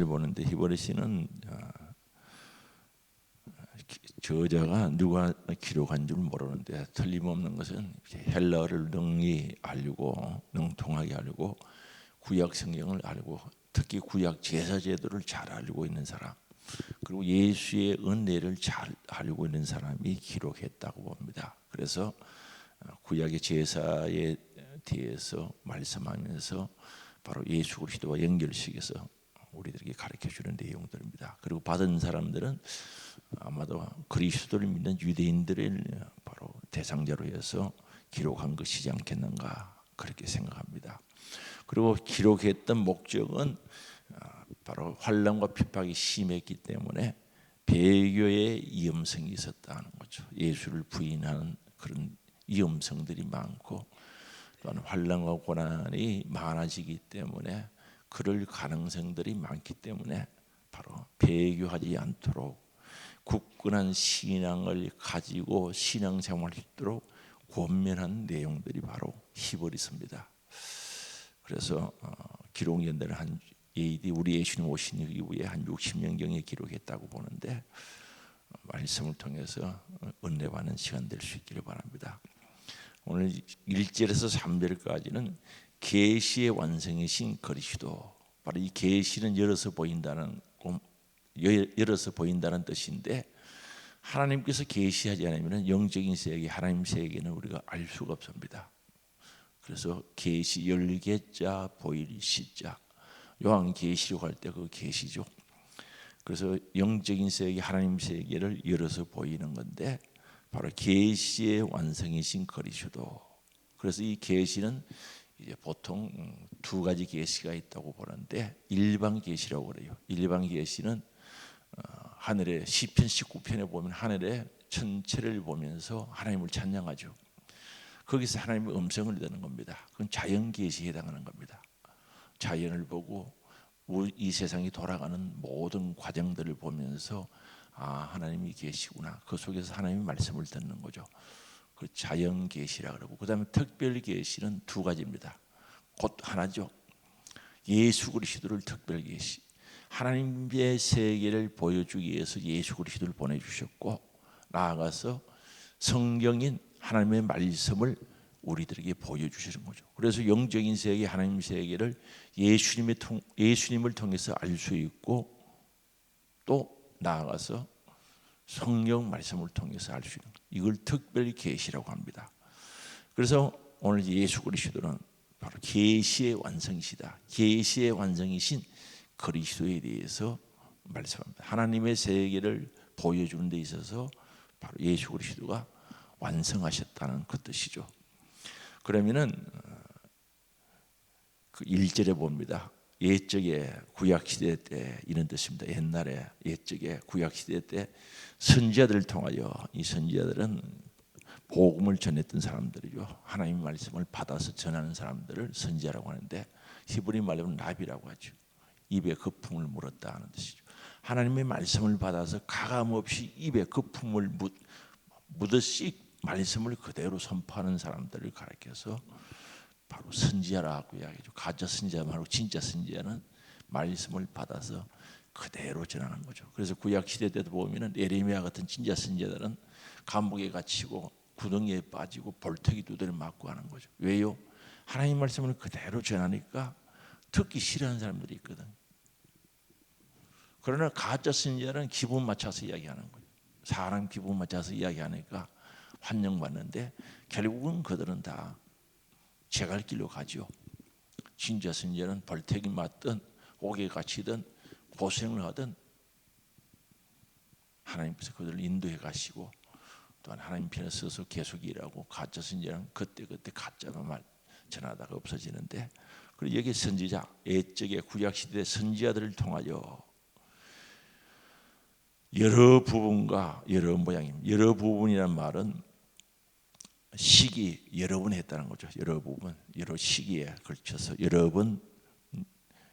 보는데 히브리서는 저자가 누가 기록한 줄 모르는데 틀림없는 것은 헬라어를 능히 알고 능통하게 알고 구약 성경을 알고 특히 구약 제사 제도를 잘 알고 있는 사람 그리고 예수의 은혜를 잘 알고 있는 사람이 기록했다고 봅니다. 그래서 구약의 제사에 대해서 말씀하면서 바로 예수 그리스도와 연결시켜서 우리들에게 가르쳐 주는 내용들입니다. 그리고 받은 사람들은 아마도 그리스도를 믿는 유대인들을 바로 대상자로 해서 기록한 것이지 않겠는가 그렇게 생각합니다. 그리고 기록했던 목적은 바로 환난과 핍박이 심했기 때문에 배교의 위험성이 있었다는 거죠. 예수를 부인하는 그런 위험성들이 많고 또한 환난과 고난이 많아지기 때문에 그럴 가능성들이 많기 때문에 바로 배교하지 않도록 굳건한 신앙을 가지고 신앙생활을 하도록 권면한 내용들이 바로 히브리서입니다. 그래서 기록 연대를 한 AD 우리 예수님 오신 이후에 한 60년경에 기록했다고 보는데 말씀을 통해서 은혜 받는 시간 될 수 있기를 바랍니다. 오늘 1절에서 3절까지는 계시의 완성이신 그리스도, 바로 이 계시는 열어서 보인다는 뜻인데 하나님께서 계시하지 않으면 영적인 세계, 하나님 세계는 우리가 알 수가 없습니다. 그래서 계시 열계자 보일 시자 요한 계시록 할 때 그 계시죠. 그래서 영적인 세계, 하나님 세계를 열어서 보이는 건데 바로 계시의 완성이신 그리스도. 그래서 이 계시는 이제 보통 두 가지 계시가 있다고 보는데 일반 계시라고 그래요. 일반 계시는 하늘에 시편 19편에 보면 하늘의 천체를 보면서 하나님을 찬양하죠. 거기서 하나님의 음성을 듣는 겁니다. 그건 자연 계시에 해당하는 겁니다. 자연을 보고 이 세상이 돌아가는 모든 과정들을 보면서 하나님이 계시구나. 그 속에서 하나님의 말씀을 듣는 거죠. 그 자연 계시라 그러고 그다음에 특별 계시는 두 가지입니다. 곧 하나죠. 예수 그리스도를 특별 계시. 하나님의 세계를 보여주기 위해서 예수 그리스도를 보내주셨고 나아가서 성경인 하나님의 말씀을 우리들에게 보여주시는 거죠. 그래서 영적인 세계, 하나님 세계를 예수님을 통해서 알 수 있고 또 나아가서 성경 말씀을 통해서 알 수 있는 것. 이걸 특별 계시라고 합니다. 그래서 오늘 예수 그리스도는 바로 계시의 완성이시다. 계시의 완성이신 그리스도에 대해서 말씀합니다. 하나님의 세계를 보여주는 데 있어서 바로 예수 그리스도가 완성하셨다는 그 뜻이죠. 그러면은 그 1절에 봅니다. 옛적에 구약시대 때 이런 뜻입니다. 옛날에 옛적에 구약시대 때 선지자들을 통하여 이 선지자들은 복음을 전했던 사람들이죠. 하나님의 말씀을 받아서 전하는 사람들을 선지자라고 하는데 히브리 말로는 라비라고 하죠. 입에 거품을 물었다 하는 뜻이죠. 하나님의 말씀을 받아서 가감없이 입에 거품을 묻듯이 말씀을 그대로 선포하는 사람들을 가리켜서 바로 선지자라고 이야기하죠. 가짜 선지자 말고 진짜 선지자는 말씀을 받아서 그대로 전하는 거죠. 그래서 구약 시대 때도 보면은 예레미야 같은 진짜 선지자들은 감옥에 갇히고 구덩이에 빠지고 볼터기 두드려 맞고 하는 거죠. 왜요? 하나님 말씀을 그대로 전하니까 듣기 싫어하는 사람들이 있거든. 그러나 가짜 선지자는 기분 맞춰서 이야기하는 거예요. 사람 기분 맞춰서 이야기하니까 환영받는데 결국은 그들은 다 제갈 길로 가죠. 진짜 선지자는 벌떼기 맞든 옥에 갇히든 고생을 하든 하나님께서 그들을 인도해 가시고 또한 하나님 편에 서서 계속 일하고 가짜 선지자는 그때그때 가짜만 말 전하다가 없어지는데 그리고 여기 선지자 옛적의 구약시대 선지자들을 통하여 여러 부분과 여러 모양입니다. 여러 부분이란 말은 시기 여러 번 했다는 거죠. 여러 부분, 여러 시기에 걸쳐서 여러 번,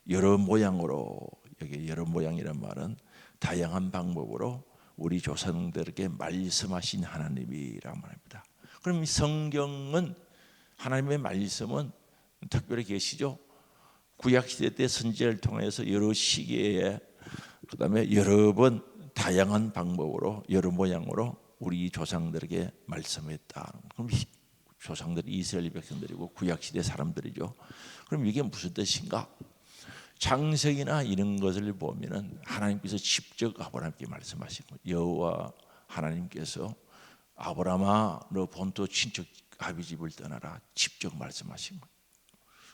여러 모양으로 여기 여러 모양이란 말은 다양한 방법으로 우리 조상들에게 말씀하신 하나님이라고 말합니다. 그럼 성경은 하나님의 말씀은 특별히 계시죠. 구약 시대 때 선지자를 통해서 여러 시기에 그다음에 여러 번 다양한 방법으로 여러 모양으로 우리 조상들에게 말씀했다. 그럼 조상들이 이스라엘 백성들이고 구약 시대 사람들이죠. 그럼 이게 무슨 뜻인가? 창세기나 이런 것을 보면은 하나님께서 직접 아브라함께 말씀하신 거예요. 여호와 하나님께서 아브라함아 너 본토 친척 아비 집을 떠나라 직접 말씀하신 거예요.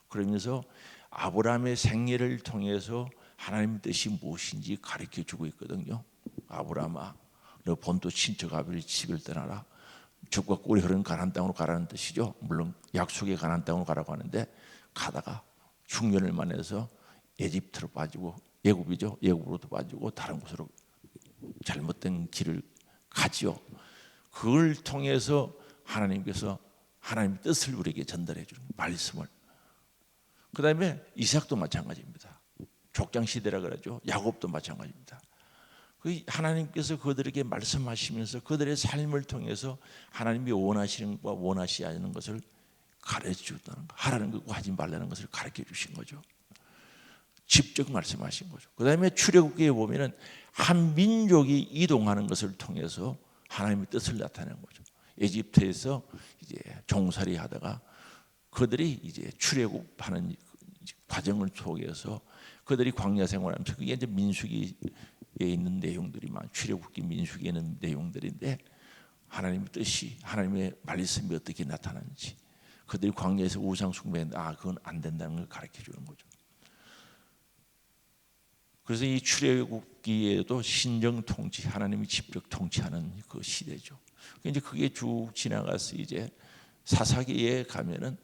그러면서 아브라함의 생애를 통해서 하나님 뜻이 무엇인지 가르쳐 주고 있거든요. 아브라함아 너 본토 친척 아비 집을 떠나라. 젖과 꿀이 흐르는 가나안 땅으로 가라는 뜻이죠. 물론 약속의 가나안 땅으로 가라고 하는데 가다가 흉년을 만나서 에집트로 빠지고 애굽이죠. 애굽으로도 빠지고 다른 곳으로 잘못된 길을 가지요. 그걸 통해서 하나님께서 하나님의 뜻을 우리에게 전달해 주는 말씀을. 그 다음에 이삭도 마찬가지입니다. 족장 시대라 그러죠. 야곱도 마찬가지입니다. 하나님께서 그들에게 말씀하시면서 그들의 삶을 통해서 하나님이 원하시는 것과 원하시지 않는 것을 가르쳐 주다는 거, 하라는 것과 하지 말라는 것을 가르쳐 주신 거죠. 직접 말씀하신 거죠. 그 다음에 출애굽기에 보면은 한 민족이 이동하는 것을 통해서 하나님의 뜻을 나타내는 거죠. 에집트에서 이제 종살이 하다가 그들이 이제 출애굽하는 과정을 속에서 그들이 광야 생활하면서 그게 이제 민수기에 있는 내용들이만 출애굽기 민수기에 있는 내용들인데 하나님의 뜻이 하나님의 말씀이 어떻게 나타나는지 그들이 광야에서 우상 숭배했는데 그건 안 된다는 걸 가르쳐 주는 거죠. 그래서 이 출애굽기에도 신정 통치 하나님이 직접 통치하는 그 시대죠. 이제 그게 쭉 지나가서 이제 사사기에 가면은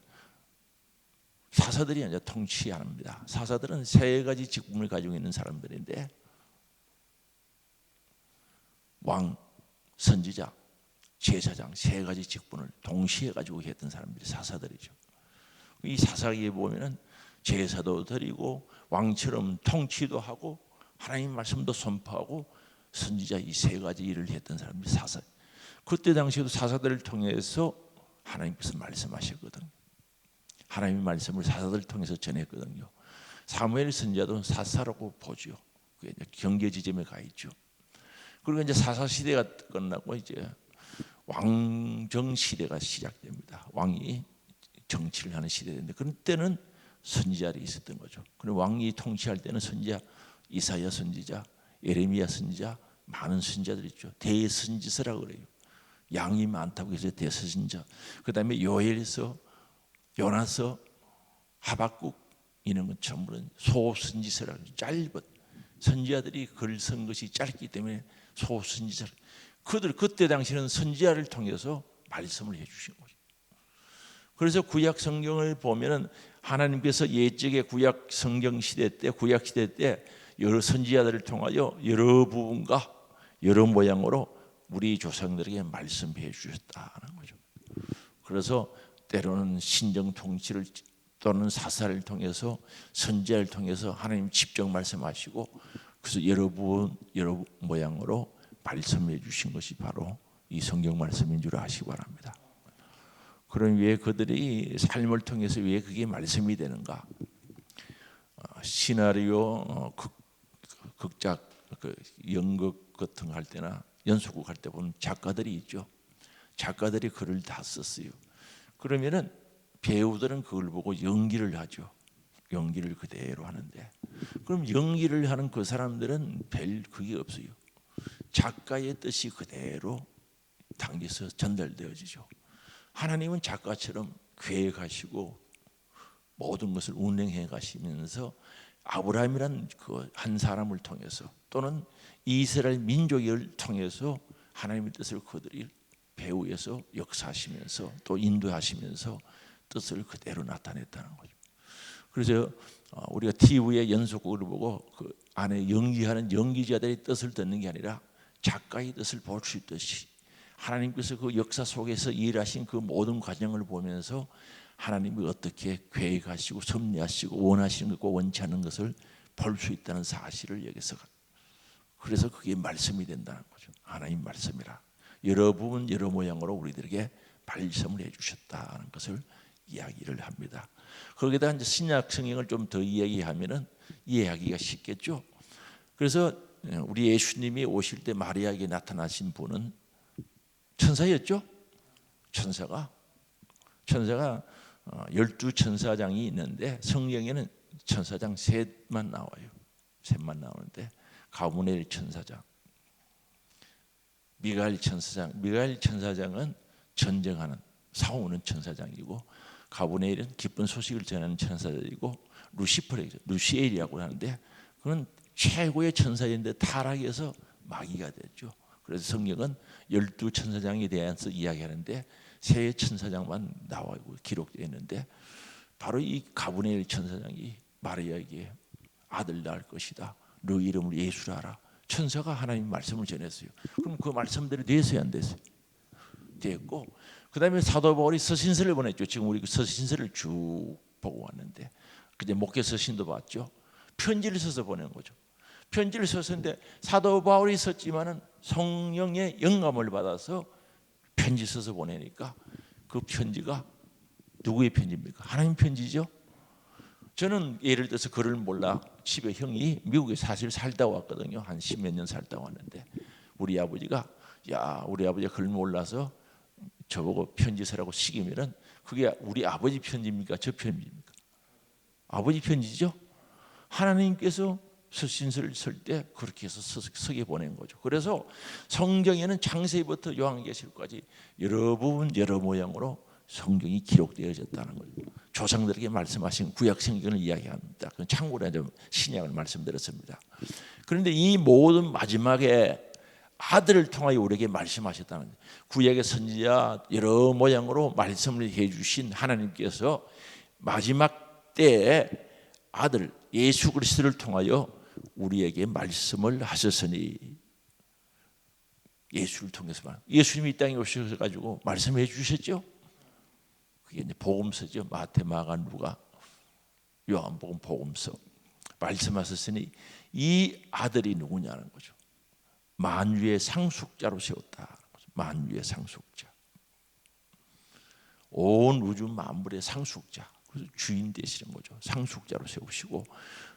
사사들이 이제 통치합니다. 사사들은 세 가지 직분을 가지고 있는 사람들인데 왕, 선지자, 제사장 세 가지 직분을 동시에 가지고 했던 사람들이 사사들이죠. 이 사사기에 보면은 제사도 드리고 왕처럼 통치도 하고 하나님 말씀도 선포하고 선지자 이 세 가지 일을 했던 사람들이 사사. 그때 당시에도 사사들을 통해서 하나님께서 말씀하셨거든요. 하나님의 말씀을 사사들을 통해서 전했거든요. 사무엘 선지자도 사사라고 보죠. 그게 이제 경계 지점에 가 있죠. 그리고 이제 사사 시대가 끝나고 이제 왕정 시대가 시작됩니다. 왕이 정치를 하는 시대인데 그때는 선지자들이 있었던 거죠. 그리고 왕이 통치할 때는 선지자 이사야 선지자, 예레미야 선지자 많은 선지자들이 있죠. 대선지서라고 그래요. 양이 많다고 해서 대선지자. 그다음에 요엘서, 요나서, 하박국 이런 건 전부는 소선지서라고 짧은 선지자들이 글 쓴 것이 짧기 때문에 소선지서. 그들 그때 당시는 선지자를 통해서 말씀을 해주신 거죠. 그래서 구약 성경을 보면은 하나님께서 옛적의 구약 성경 시대 때 구약 시대 때 여러 선지자들을 통하여 여러 부분과 여러 모양으로 우리 조상들에게 말씀해 주셨다는 거죠. 그래서 때로는 신정 통치를 또는 사사를 통해서 선지자를 통해서 하나님 직접 말씀하시고 그래서 여러 부분 여러 모양으로 말씀해 주신 것이 바로 이 성경 말씀인 줄 아시기 바랍니다. 그럼 왜 그들이 삶을 통해서 왜 그게 말씀이 되는가? 시나리오 극작 연극 같은 거 할 때나 연속극 할 때 보면 작가들이 있죠. 작가들이 글을 다 썼어요. 그러면은 배우들은 그걸 보고 연기를 하죠. 연기를 그대로 하는데 그럼 연기를 하는 그 사람들은 별 그게 없어요. 작가의 뜻이 그대로 당겨서 전달되어지죠. 하나님은 작가처럼 계획하시고 모든 것을 운행해 가시면서 아브라함이란 그 한 사람을 통해서 또는 이스라엘 민족을 통해서 하나님의 뜻을 그들이 배후에서 역사하시면서 또 인도하시면서 뜻을 그대로 나타냈다는 거죠. 그래서 우리가 TV에 연속극을 보고 그 안에 연기하는 연기자들의 뜻을 듣는 게 아니라 작가의 뜻을 볼 수 있듯이 하나님께서 그 역사 속에서 일하신 그 모든 과정을 보면서 하나님이 어떻게 계획하시고 섭리하시고 원하시는 것과 원치 않는 것을 볼 수 있다는 사실을 여기서 그래서 그게 말씀이 된다는 거죠. 하나님 말씀이라 여러 부분 여러 모양으로 우리들에게 말씀을 해주셨다는 것을 이야기를 합니다. 거기다 이제 신약 성경을 좀 더 이야기하면은 이해하기가 쉽겠죠. 그래서 우리 예수님이 오실 때 마리아에게 나타나신 분은 천사였죠. 천사가 12천사장이 있는데 성경에는 천사장 셋만 나와요. 셋만 나오는데 가브리엘 천사장, 미가엘 천사장은 전쟁하는 싸우는 천사장이고, 가브리엘은 기쁜 소식을 전하는 천사장이고, 루시엘이라고 하는데 그는 최고의 천사인데 타락해서 마귀가 됐죠. 그래서 성경은 12천사장에 대해서 이야기하는데 세 천사장만 나와있고 기록되어 있는데, 바로 이 가브리엘 천사장이 마리아에게 아들 낳을 것이다, 너 이름을 예수라 하라. 천사가 하나님 말씀을 전했어요. 그럼 그 말씀대로 됐어요, 안 됐어요? 됐고, 그 다음에 사도 바울이 서신서를 보냈죠. 지금 우리 그 서신서를 쭉 보고 왔는데, 그제 목회 서신도 봤죠. 편지를 써서 보낸 거죠. 편지를 썼는데 사도 바울이 썼지만은 성령의 영감을 받아서 편지 써서 보내니까 그 편지가 누구의 편지입니까? 하나님 편지죠. 저는 예를 들어서 글을 몰라 집에 형이 미국에 사실 살다 왔거든요. 한 10몇 년 살다 왔는데 우리 아버지가 우리 아버지가 글 몰라서 저보고 편지 쓰라고 시키면은 그게 우리 아버지 편지입니까? 저 편지입니까? 아버지 편지죠. 하나님께서 서신서를 쓸 때 그렇게 해서 쓰게 보낸 거죠. 그래서 성경에는 창세기부터 요한계시록까지 여러 부분 여러 모양으로 성경이 기록되어졌다는 거죠. 조상들에게 말씀하신 구약 성경을 이야기합니다. 그 참고로 좀 신약을 말씀드렸습니다. 그런데 이 모든 마지막에 아들을 통하여 우리에게 말씀하셨다는 거예요. 구약의 선지자 여러 모양으로 말씀을 해주신 하나님께서 마지막 때에 아들 예수 그리스도를 통하여 우리에게 말씀을 하셨으니, 예수를 통해서만, 예수님이 이 땅에 오셔가지고 말씀해 주셨죠. 그게 이제 복음서죠. 마태, 마가, 누가, 요한복음, 복음서 말씀하셨으니 이 아들이 누구냐는 거죠. 만유의 상속자로 세웠다. 만유의 상속자, 온 우주 만물의 상속자, 그래서 주인 되시는 거죠. 상속자로 세우시고,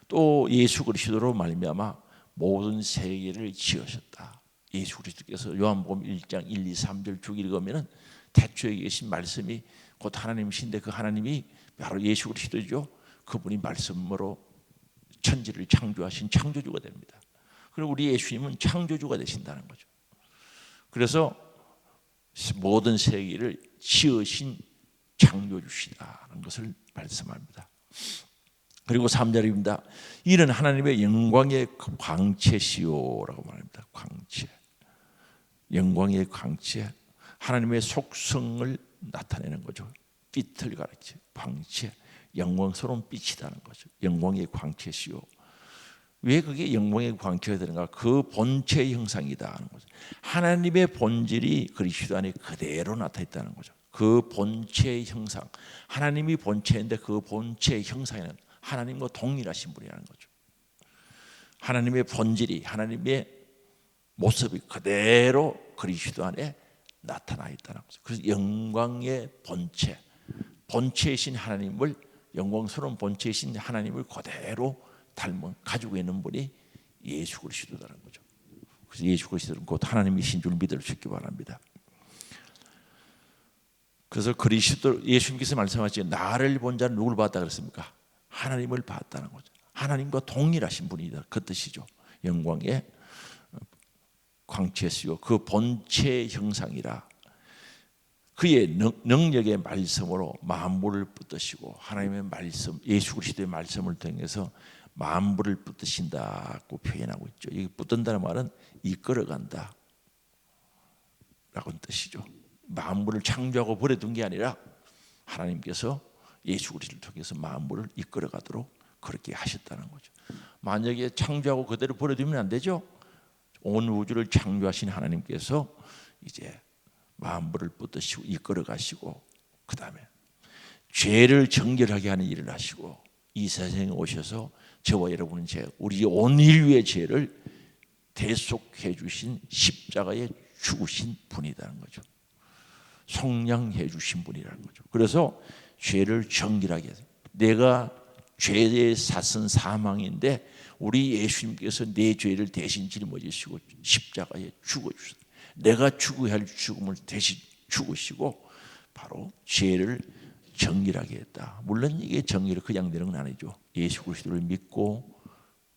또 예수 그리스도로 말미암아 모든 세계를 지으셨다. 예수 그리스도께서 요한복음 1장 1, 2, 3절 쭉 읽으면은 태초에 계신 말씀이 곧 하나님이신데 그 하나님이 바로 예수 그리스도죠. 그분이 말씀으로 천지를 창조하신 창조주가 됩니다. 그리고 우리 예수님은 창조주가 되신다는 거죠. 그래서 모든 세계를 지으신 창조주시다는 것을 말씀합니다. 그리고 3절입니다. 이는 하나님의 영광의 광채시오라고 말합니다. 광채, 영광의 광채, 하나님의 속성을 나타내는 거죠. 빛을 가리켜 광채, 영광스러운 빛이라는 거죠. 영광의 광채시오. 왜 그게 영광의 광채가 되는가? 그 본체의 형상이다 하는 거죠. 하나님의 본질이 그리스도 안에 그대로 나타나 있다는 거죠. 그 본체의 형상, 하나님이 본체인데 그 본체의 형상에는 하나님과 동일하신 분이라는 거죠. 하나님의 본질이, 하나님의 모습이 그대로 그리스도 안에 나타나 있다는 거죠. 그래서 영광의 본체, 본체이신 하나님을, 영광스러운 본체이신 하나님을 그대로 닮은, 가지고 있는 분이 예수 그리스도라는 거죠. 그래서 예수 그리스도는 곧 하나님이신 줄 믿으시기 바랍니다. 그래서 그리스도, 예수님께서 말씀하시죠. 나를 본 자는 누굴 봤다 그랬습니까? 하나님을 봤다는 거죠. 하나님과 동일하신 분이다, 그 뜻이죠. 영광의 광채시요 그 본체의 형상이라. 그의 능력의 말씀으로 만물을 붙드시고, 하나님의 말씀, 예수 그리스도의 말씀을 통해서 만물을 붙드신다고 표현하고 있죠. 이 붙든다는 말은 이끌어간다 라는 뜻이죠. 만물을 창조하고 버려둔 게 아니라 하나님께서 예수 그리스도를 통해서 만물을 이끌어가도록 그렇게 하셨다는 거죠. 만약에 창조하고 그대로 버려두면 안 되죠. 온 우주를 창조하신 하나님께서 이제 만물을 붙드시고 이끌어가시고, 그 다음에 죄를 정결하게 하는 일을 하시고, 이 세상에 오셔서 저와 여러분은 우리 온 인류의 죄를 대속해 주신, 십자가에 죽으신 분이라는 거죠. 속량해 주신 분이라는 거죠. 그래서 죄를 정결하게 해서 내가 죄의 삭은 사망인데 우리 예수님께서 내 죄를 대신 짊어지시고 십자가에 죽어주셨다. 내가 죽어야 할 죽음을 대신 죽으시고 바로 죄를 정결하게 했다. 물론 이게 정결이 그냥 되는 건 아니죠. 예수 그리스도를 믿고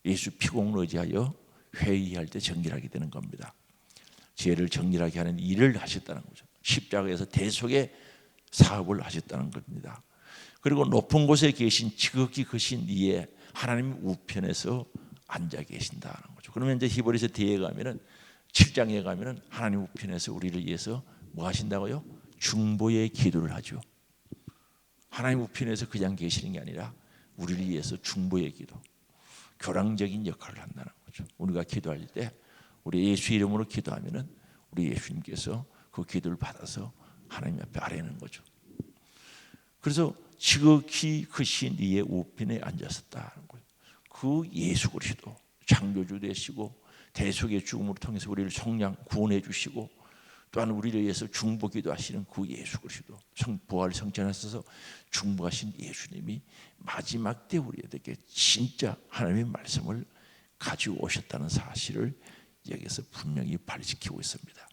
예수 피공을 의지하여 회의할 때 정결하게 되는 겁니다. 죄를 정결하게 하는 일을 하셨다는 거죠. 십자가에서 대속의 사업을 하셨다는 겁니다. 그리고 높은 곳에 계신 지극히 크신 이에 하나님 우편에서 앉아 계신다는 거죠. 그러면 이제 히브리서 뒤에 가면은 7장에 가면은 하나님 우편에서 우리를 위해서 뭐 하신다고요? 중보의 기도를 하죠. 하나님 우편에서 그냥 계시는 게 아니라 우리를 위해서 중보의 기도, 교랑적인 역할을 한다는 거죠. 우리가 기도할 때 우리 예수 이름으로 기도하면은 우리 예수님께서 그 기도를 받아서 하나님 앞에 아뢰는 거죠. 그래서 지극히 크신 이의 우편에 앉았었다는 거예요. 그 예수 그리스도 창조주 되시고 대속의 죽음을 통해서 우리를 속량 구원해 주시고 또한 우리를 위해서 중보기도 하시는 그 예수 그리스도 부활 성천하셔서 중보하신 예수님이 마지막 때 우리에게 진짜 하나님의 말씀을 가지고 오셨다는 사실을 여기서 분명히 발식키고 있습니다.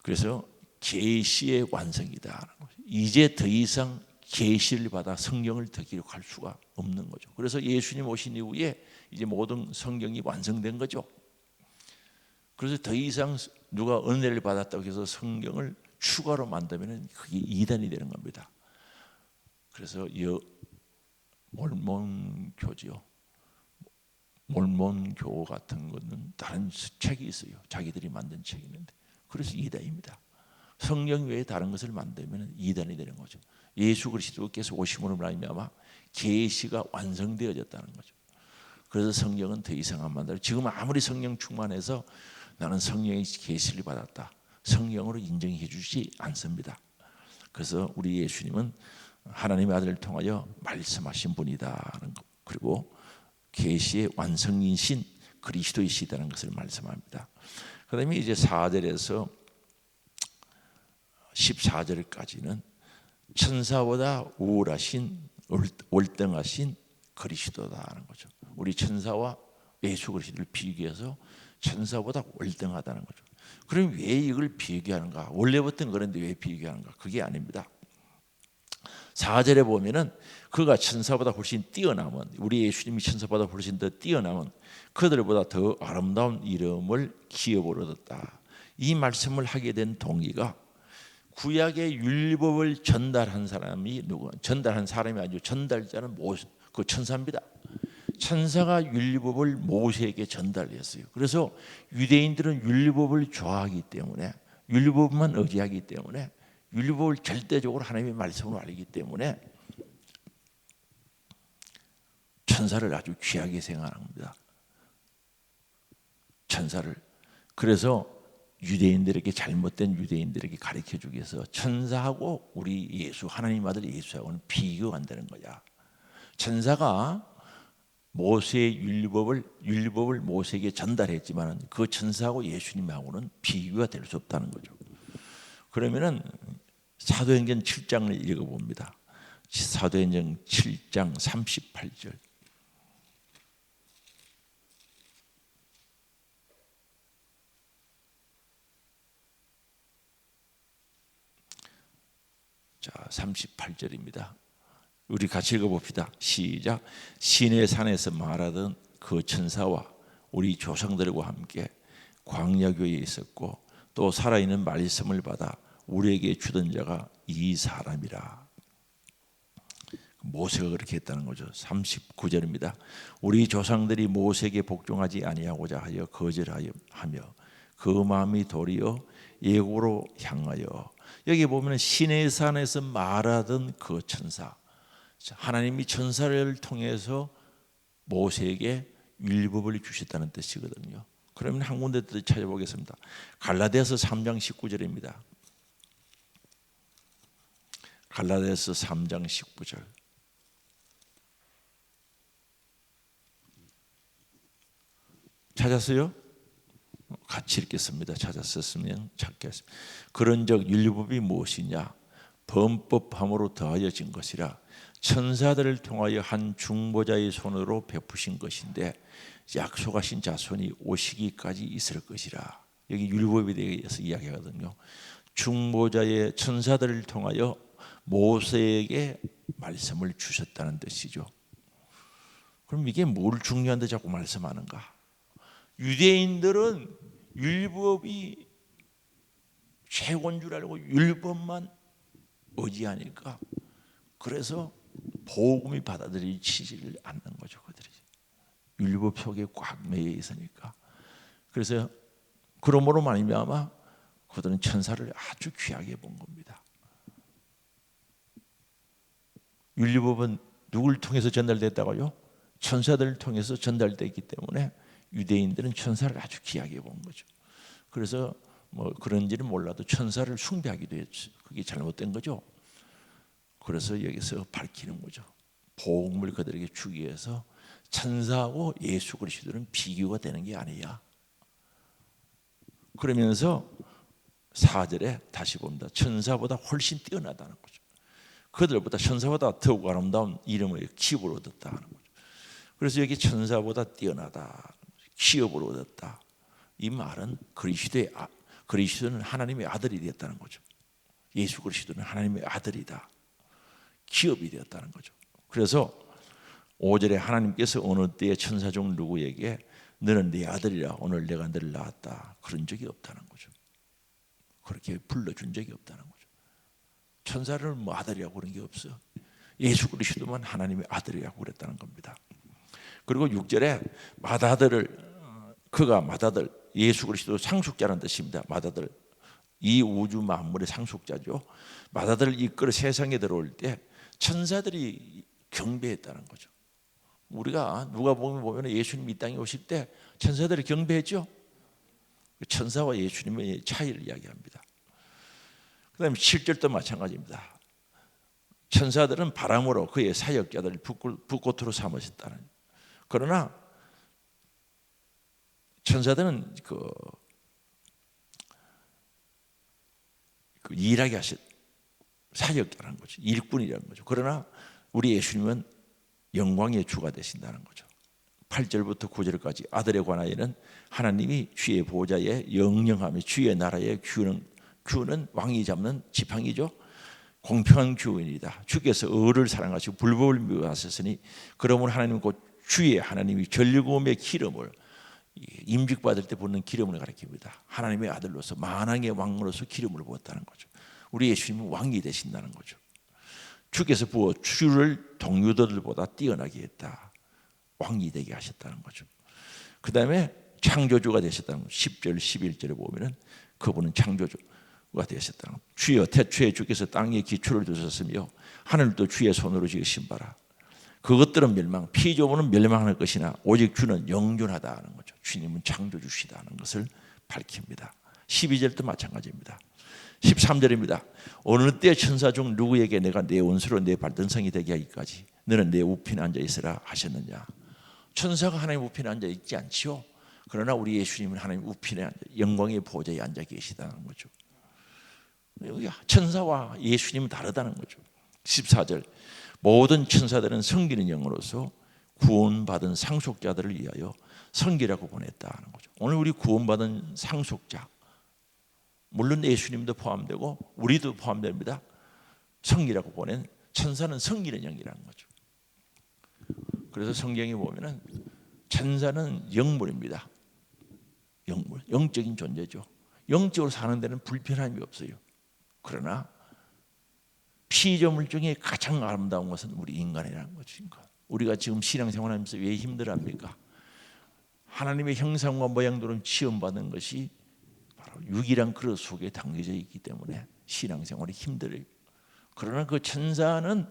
그래서 계시의 완성이다. 이제 더 이상 계시를 받아 성경을 더 기록할 수가 없는 거죠. 그래서 예수님 오신 이후에 이제 모든 성경이 완성된 거죠. 그래서 더 이상 누가 은혜를 받았다고 해서 성경을 추가로 만들면 그게 이단이 되는 겁니다. 그래서 몰몬교지요. 몰몬교 같은 거는 다른 책이 있어요. 자기들이 만든 책이 있는데 그래서 이단입니다. 성경 외에 다른 것을 만들면 이단이 되는 거죠. 예수 그리스도께서 오심으로 말미암아 계시가 완성되어졌다는 거죠. 그래서 성경은 더 이상 안 만들어. 지금 아무리 성령 충만해서 나는 성령의 계시를 받았다. 성령으로 인정해 주지 않습니다. 그래서 우리 예수님은 하나님의 아들을 통하여 말씀하신 분이다는 것. 그리고 계시의 완성이신 그리스도이시다는 것을 말씀합니다. 그다음에 이제 4절에서 14절까지는 천사보다 우월하신 월등하신 그리스도다라는 거죠. 우리 천사와 예수 그리스도를 비교해서 천사보다 월등하다는 거죠. 그럼 왜 이걸 비교하는가? 원래부터는 그런데 왜 비교하는가? 그게 아닙니다. 4절에 보면은 그가 천사보다 훨씬 뛰어남은 우리 예수님이 천사보다 훨씬 더 뛰어남은 그들보다 더 아름다운 이름을 기업을 얻었다. 이 말씀을 하게 된 동기가 구약의 율법을 전달한 사람이 누구? 전달한 사람이 아니고 전달자는 그 천사입니다. 천사가 율법을 모세에게 전달했어요. 그래서 유대인들은 율법을 좋아하기 때문에 율법만 의지하기 때문에 율법을 절대적으로 하나님의 말씀으로 알기 때문에 천사를 아주 귀하게 생각합니다. 천사를. 그래서 유대인들에게 잘못된 유대인들에게 가르쳐주기 위해서 천사하고 우리 예수 하나님 아들 예수하고는 비교가 안 되는 거야. 천사가 모세의 율법을 모세에게 전달했지만 그 천사하고 예수님하고는 비교가 될 수 없다는 거죠. 그러면은 사도행전 7장을 읽어봅니다. 사도행전 7장 38절. 자, 38절입니다. 우리 같이 읽어봅시다. 시작. 시내 산에서 말하던 그 천사와 우리 조상들과 함께 광야교에 있었고 또 살아있는 말씀을 받아 우리에게 주던 자가 이 사람이라. 모세가 그렇게 했다는 거죠. 39절입니다. 우리 조상들이 모세에게 복종하지 아니하고자 하여 거절하며 그 마음이 도리어 예고로 향하여. 여기 보면 시내 산에서 말하던 그 천사, 하나님이 천사를 통해서 모세에게 율법을 주셨다는 뜻이거든요. 그러면 한 군데 더 찾아보겠습니다. 갈라디아서 3장 19절입니다. 갈라디아서 3장 19절. 찾았어요? 같이 읽겠습니다. 찾았었으면 찾겠습니다. 그런즉 율법이 무엇이냐? 범법함으로 더하여진 것이라 천사들을 통하여 한 중보자의 손으로 베푸신 것인데 약속하신 자손이 오시기까지 있을 것이라. 여기 율법에 대해서 이야기하거든요. 중보자의 천사들을 통하여 모세에게 말씀을 주셨다는 뜻이죠. 그럼 이게 뭘 중요한데 자꾸 말씀하는가? 유대인들은 율법이 최고인 줄 알고 율법만 의지하니까 그래서 복음이 받아들이지를 않는 거죠. 그들이 율법 속에 꽉 매여 있으니까. 그래서 그러므로 말미암아 그들은 천사를 아주 귀하게 본 겁니다. 율법은 누굴 통해서 전달됐다고요? 천사들을 통해서 전달됐기 때문에 유대인들은 천사를 아주 귀하게 본 거죠. 그래서 뭐 그런지는 몰라도 천사를 숭배하기도 했죠. 그게 잘못된 거죠. 그래서 여기서 밝히는 거죠. 복음을 그들에게 주기 위해서 천사하고 예수 그리스도는 비교가 되는 게 아니야. 그러면서 4절에 다시 봅니다. 천사보다 훨씬 뛰어나다는 거죠. 그들보다 천사보다 더욱 아름다운 이름을 기업을 얻었다 하는 거죠. 그래서 여기 천사보다 뛰어나다, 기업을 얻었다. 이 말은 그리스도는 하나님의 아들이 되었다는 거죠. 예수 그리스도는 하나님의 아들이다. 기업이 되었다는 거죠. 그래서 5절에 하나님께서 어느 때에 천사 중 누구에게 너는 내 아들이라 오늘 내가 너를 낳았다 그런 적이 없다는 거죠. 그렇게 불러준 적이 없다는 거죠. 천사를 뭐 아들이라고 그런 게 없어. 예수 그리스도만 하나님의 아들이라고 그랬다는 겁니다. 그리고 6절에 그가 맏아들 예수 그리스도 상속자라는 뜻입니다. 맏아들 이 우주 만물의 상속자죠. 맏아들을 이끌어 세상에 들어올 때 천사들이 경배했다는 거죠. 우리가 누가복음에 보면 예수님이 이 땅에 오실 때 천사들이 경배했죠. 천사와 예수님의 차이를 이야기합니다. 그 다음에 7절도 마찬가지입니다. 천사들은 바람으로 그의 사역자들을 불꽃으로 삼으셨다는. 그러나 천사들은 그 일하게 하신 사역자라는 거죠. 일꾼이라는 거죠. 그러나 우리 예수님은 영광의 주가 되신다는 거죠. 8절부터 9절까지 아들에 관하여는 하나님이 주의 보좌에 영영하며 주의 나라에 규는 왕이 잡는 지팡이죠. 공평한 규인이다. 주께서 을을 사랑하시고 불법을 미워하셨으니 그러므로 하나님은 곧 주의 하나님이 전류금의 기름을 임직받을 때 붓는 기름을 가리킵니다. 하나님의 아들로서 만왕의 왕으로서 기름을 부었다는 거죠. 우리 예수님은 왕이 되신다는 거죠. 주께서 부어 주를 동료들보다 뛰어나게 했다. 왕이 되게 하셨다는 거죠. 그 다음에 창조주가 되셨다는 거죠. 10절 11절에 보면 그분은 창조주가 되셨다는 거죠. 주여 태초에 주께서 땅에 기초를 두셨으며 하늘도 주의 손으로 지으신 바라. 그것들은 피조물은 멸망할 것이나 오직 주는 영존하다는 거죠. 주님은 창조주시다는 것을 밝힙니다. 12절도 마찬가지입니다. 13절입니다. 어느 때 천사 중 누구에게 내가 내 원수로 내 발등성이 되게 하기까지 너는 내 우편에 앉아 있으라 하셨느냐. 천사가 하나님 우편에 앉아 있지 않지요. 그러나 우리 예수님은 하나님 우편에 앉아 영광의 보좌에 앉아 계시다는 거죠. 여기 천사와 예수님은 다르다는 거죠. 14절 모든 천사들은 섬기는 영으로서 구원받은 상속자들을 위하여 섬기라고 보냈다는 거죠. 오늘 우리 구원받은 상속자, 물론 예수님도 포함되고 우리도 포함됩니다. 섬기라고 보낸 천사는 섬기는 영이라는 거죠. 그래서 성경에 보면은 천사는 영물입니다. 영물, 영적인 존재죠. 영적으로 사는 데는 불편함이 없어요. 그러나 피조물 중에 가장 아름다운 것은 우리 인간이라는 거죠. 우리가 지금 신앙생활하면서 왜 힘들어합니까? 하나님의 형상과 모양대로 시험받는 것이 바로 육이란 그릇 속에 담겨져 있기 때문에 신앙생활이 힘들어요. 그러나 그 천사는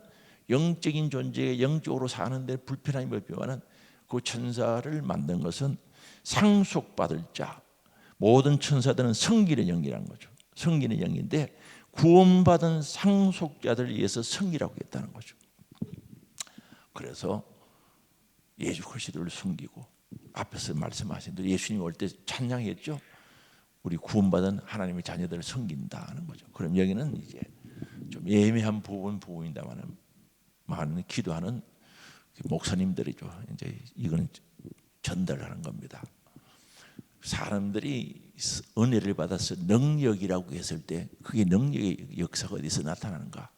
영적인 존재에 영적으로 사는데 불편함이 없지만 그 천사를 만든 것은 상속받을 자, 모든 천사들은 섬기는 영이라는 거죠. 섬기는 영인데 구원받은 상속자들을 위해서 섬기라고 했다는 거죠. 그래서 예수 그리스도를 섬기고 앞에서 말씀하신 대로 예수님이 올 때 찬양했죠. 우리 구원받은 하나님의 자녀들을 섬긴다는 거죠. 그럼 여기는 이제 좀 애매한 부분입니다만 많은 기도하는 목사님들이죠. 이제 이거는 전달하는 겁니다. 사람들이 은혜를 받아서 능력이라고 했을 때 그게 능력의 역사가 어디서 나타나는가?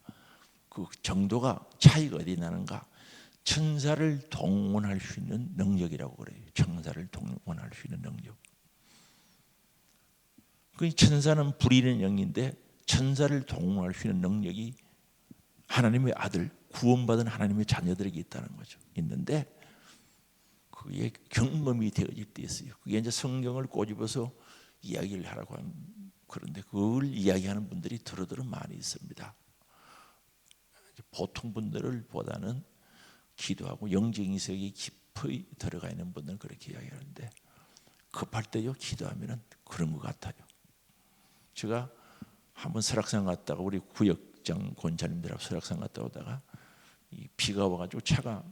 그 정도가 차이가 어디 나는가? 천사를 동원할 수 있는 능력이라고 그래요. 천사를 동원할 수 있는 능력. 그 천사는 부리는 영인데 천사를 동원할 수 있는 능력이 하나님의 아들, 구원받은 하나님의 자녀들에게 있다는 거죠. 있는데 그게 경험이 되어질 때 있어요. 그게 이제 성경을 꼬집어서 이야기를 하라고 하는, 그런데 그걸 이야기하는 분들이 들어들어 많이 있습니다. 보통 분들을 보다는 기도하고 영적인 세계에 깊이 들어가 있는 분들은 그렇게 이야기하는데 급할 때요 기도하면은 그런 것 같아요. 제가 한번 설악산 갔다가 우리 구역장 권사님들하고 설악산 갔다 오다가 비가 와가지고 차가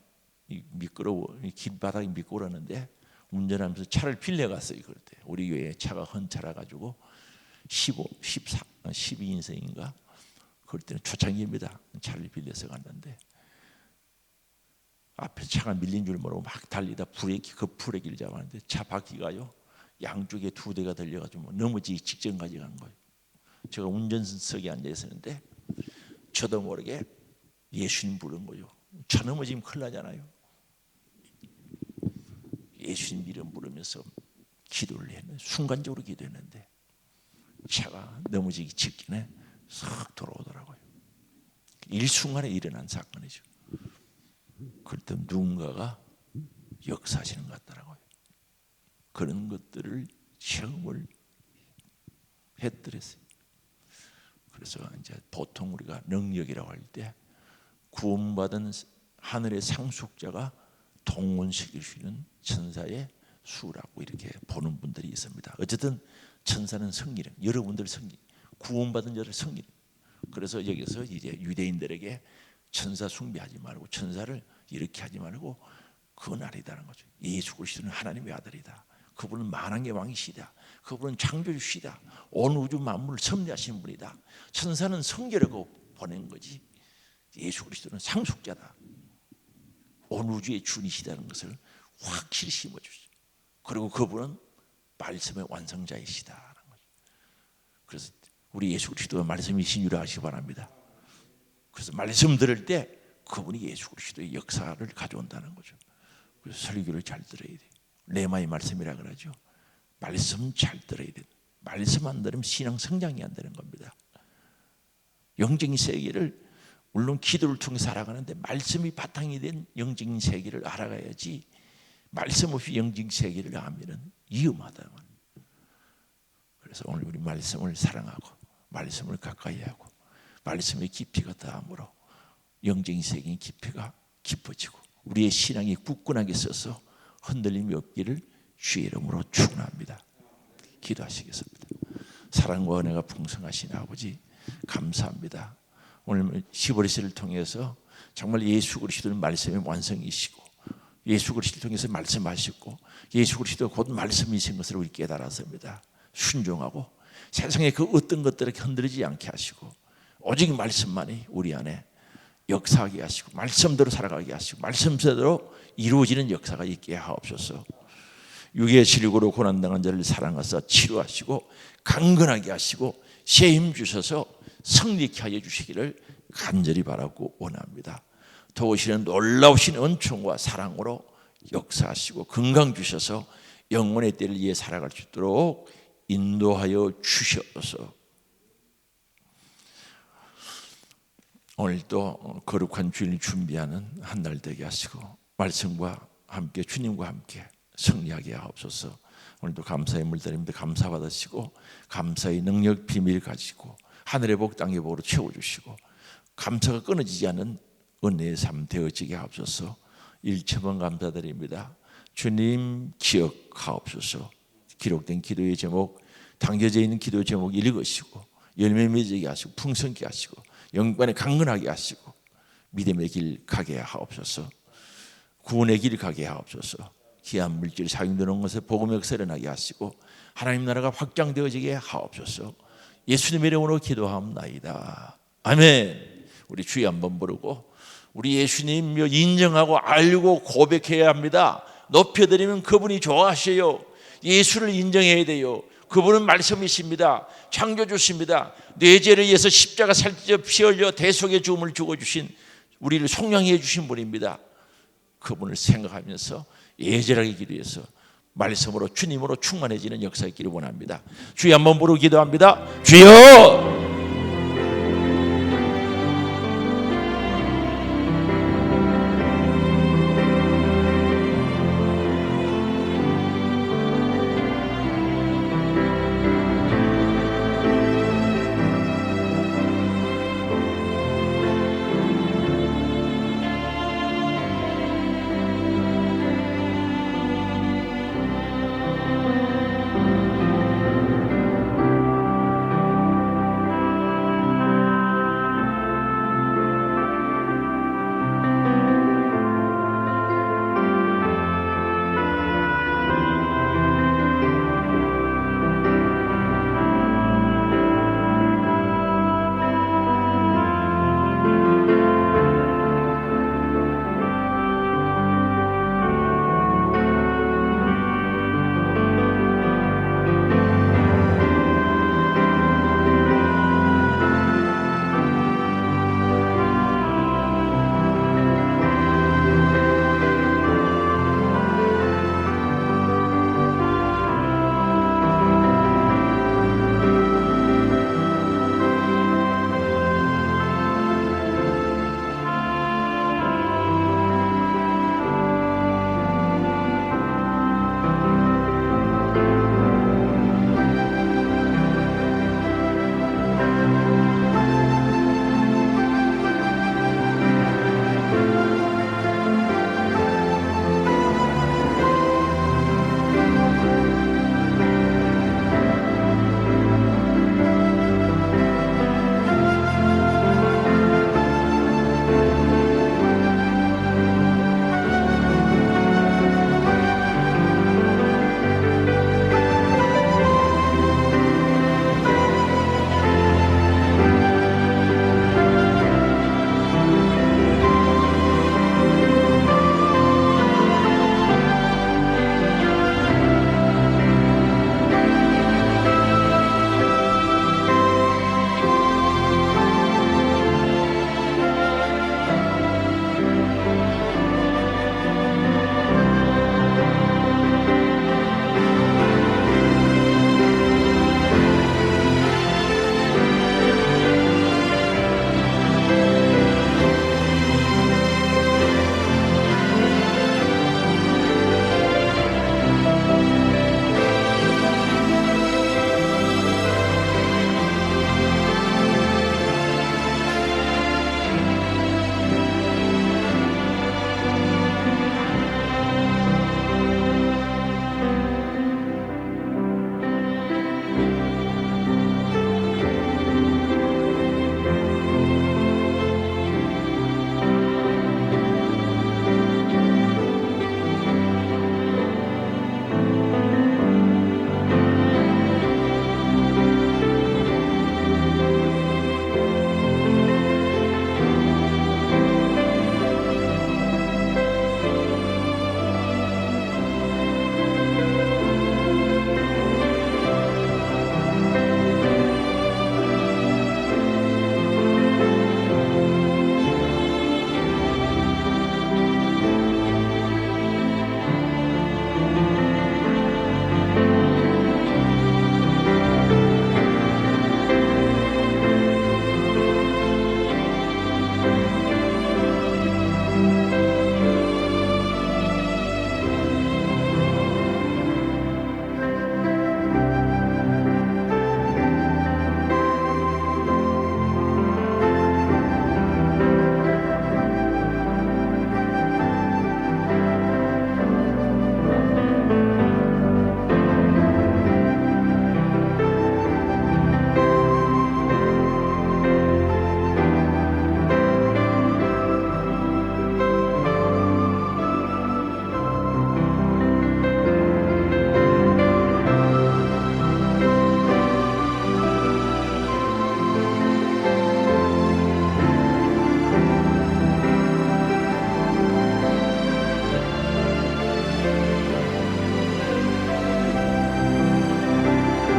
미끄러워, 길바닥이 미끄러웠는데 운전하면서 차를 빌려갔어요. 그럴 때 우리 교회 차가 헌차라 가지고 12인승인가 그럴 때는 초창기입니다. 차를 빌려서 갔는데 앞에 차가 밀린 줄 모르고 막 달리다 급브레이크를 잡았는데 차 바퀴가요 양쪽에 2대가 들려가지고 넘어지기 직전까지 간 거예요. 제가 운전석에 앉아 있었는데 저도 모르게 예수님 부른 거예요. 차 넘어지면 큰일 나잖아요. 예수님 이름 부르면서 기도를 했는데 순간적으로 기도했는데 차가 넘어지기 직전에 싹 돌아오더라고요. 일순간에 일어난 사건이죠. 그때 누군가가 역사하시는 것 같더라고요. 그런 것들을 체험을 했더랬어요. 그래서 이제 보통 우리가 능력이라고 할 때 구원받은 하늘의 상속자가 동원시킬 수 있는 천사의 수라고 이렇게 보는 분들이 있습니다. 어쨌든 천사는 성기령, 여러분들 성기, 구원받은 자를 성기령. 그래서 여기서 이제 유대인들에게 천사 숭배하지 말고 천사를 이렇게 하지 말고 그건 아니다는 거죠. 예수 그리스도는 하나님의 아들이다. 그분은 만왕의 왕이시다. 그분은 창조주시다. 온 우주 만물을 섭리하시는 분이다. 천사는 성결하고 보낸 거지. 예수 그리스도는 상속자다. 온 우주의 주이시다는 것을 확실히 심어주시죠. 그리고 그분은 말씀의 완성자이시다는 거죠. 그래서 우리 예수 그리스도가 말씀이신 줄 아시기 바랍니다. 그래서 말씀 들을 때 그분이 예수 그리스도의 역사를 가져온다는 거죠. 그래서 설교를 잘 들어야 돼요. 레마의 말씀이라 그러죠. 말씀 잘 들어야 돼요. 말씀 안 들으면 신앙 성장이 안 되는 겁니다. 영적인 세계를 물론 기도를 통해 살아가는데 말씀이 바탕이 된 영적인 세계를 알아가야지 말씀 없이 영적인 세계를 알면은 위험하다. 그래서 오늘 우리 말씀을 사랑하고 말씀을 가까이 하고 말씀의 깊이가 닿음으로 영적인 세계의 깊이가 깊어지고 우리의 신앙이 굳건하게 서서 흔들림이 없기를 주의 이름으로 축원합니다. 기도하시겠습니다. 사랑과 은혜가 풍성하신 아버지 감사합니다. 오늘 시보리스를 통해서 정말 예수 그리스도는 말씀의 완성이시고 예수 그리스도를 통해서 말씀하셨고 예수 그리스도 곧 말씀이신 것을 우리 깨달았습니다. 순종하고 세상에 그 어떤 것들에 흔들리지 않게 하시고 오직 말씀만이 우리 안에 역사하게 하시고 말씀대로 살아가게 하시고 말씀대로 이루어지는 역사가 있게 하옵소서. 육의 질고로 고난당한 자를 사랑하사 치료하시고 강건하게 하시고 새 힘 주셔서 성리케 하여 주시기를 간절히 바라고 원합니다. 도우시는 놀라우신 은총과 사랑으로 역사하시고 건강 주셔서 영혼의 때를 위해 살아갈 수 있도록 인도하여 주셔서 오늘도 거룩한 주일을 준비하는 한 날 되게 하시고 말씀과 함께 주님과 함께 승리하게 하옵소서. 오늘도 감사의 물들입니다. 감사 받으시고 감사의 능력 비밀 가지고 하늘의 복 땅의 복으로 채워주시고 감사가 끊어지지 않는 은혜의 삶 되어지게 하옵소서. 일체만 감사드립니다. 주님 기억하옵소서. 기록된 기도의 제목 담겨져 있는 기도의 제목 읽으시고 열매 맺게 하시고 풍성케 하시고 영관에 강건하게 하시고 믿음의 길 가게 하옵소서. 구원의 길 가게 하옵소서. 귀한 물질 사용되는 것에 복음의 역사를 나게 하시고 하나님 나라가 확장되어지게 하옵소서. 예수님의 이름으로 기도하옵나이다. 아멘. 우리 주여 한번 부르고 우리 예수님 인정하고 알고 고백해야 합니다. 높여드리면 그분이 좋아하셔요. 예수를 인정해야 돼요. 그분은 말씀이십니다. 창조주십니다. 내 죄를 위해서 십자가 살찌어 피 흘려 대속의 죽음을 죽어주신 우리를 속량해 주신 분입니다. 그분을 생각하면서 예절하게 기도해서 말씀으로 주님으로 충만해지는 역사가 있기를 원합니다. 주여 한번 부르고 기도합니다. 주여